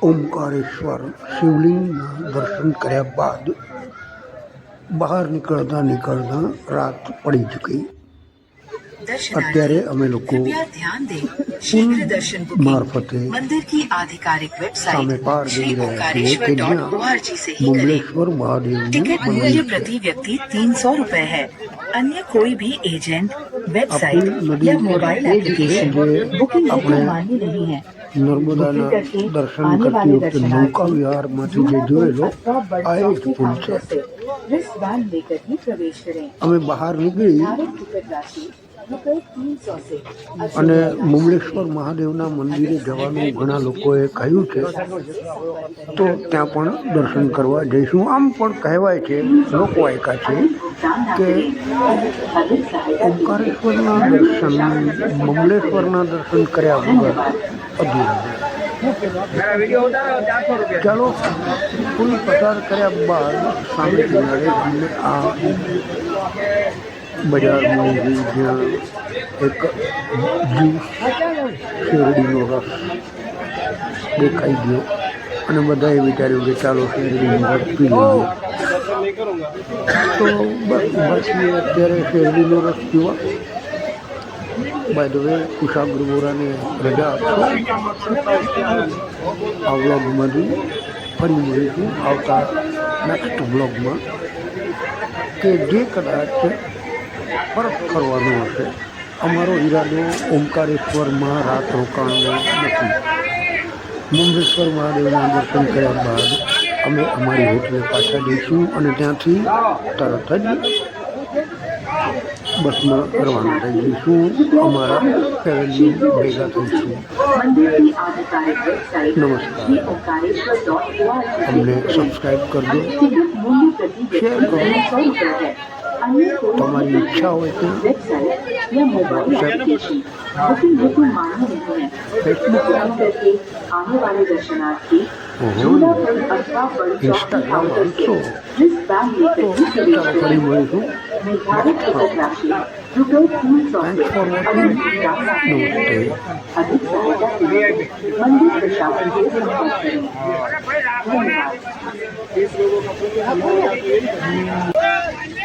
ઓમકારેશ્વર શિવલિંગના દર્શન કર્યા બાદ બહાર નીકળતા રાત પડી ચૂકી। અત્યારે અમે લોકો પુલ મારફતે સામે પાર જઈ રહ્યા છીએ કે જ્યાં મુમલેશ્વર મહાદેવનું મંદિર છે। प्रति व्यक्ति 300 रुपए है। अन्य कोई भी एजेंट वेबसाइट या मोबाइल एप्लीकेशन बुकिंग हेतु मान्य नहीं है। નર્મદાના દર્શન કરતી વખતે નૌકા વિહારમાંથી જે જોયેલો આ એ જ પુલ છે। અમે બહાર નીકળી અને મુમલેશ્વર મહાદેવના મંદિરે જવાનું ઘણા લોકોએ કહ્યું છે, તો ત્યાં પણ દર્શન કરવા જઈશું। આમ પણ કહેવાય છે, લોકવાયકા છે કે ઓમકારેશ્વરના દર્શન મુમલેશ્વરના દર્શન કર્યા વગર અધૂરા। ચાલો પુલ પસાર કર્યા બાદ સામે કિનારે અમને આ બજાર મળી ગઈ, જ્યાં એક જ્યુસ શેરડીનો રસ દેખાઈ ગયો અને બધાએ વિચાર્યું કે ચાલો શેરડીનો રસ પી લઈએ। તો બસ પછી અત્યારે શેરડીનો રસ પીવા। બાય ધ વે, કુશાગ્ર બોરાને રજા આપશો। આ વ્લોગમાંથી ફરી મળીશું આવતા નેક્સ્ટ વ્લોગમાં, કે જે કદાચ પરત કરવાનો હશે। અમારો ઈરાદો ઓમકારેશ્વરમાં રાત રોકાણનો નથી। મુમલેશ્વર મહાદેવના દર્શન કર્યા બાદ અમે અમારી હોટલે પાછા જઈશું અને ત્યાંથી તરત જ બસમાં રવાના થઈ જઈશું। અમારા ફેમિલી ભેગા થઈશું। નમસ્કાર। અમને સબસ્ક્રાઈબ કરજો, શેર કરો। તમારી ઈચ્છા હોય તો વોટ્સએપ, ફેસબુક, ઇન્સ્ટાગ્રામ આનશો તો ચાલો ફરી મળીશું નેક્સ્ટ વ્લોગમાં। Thanks for watching. નમસ્તે।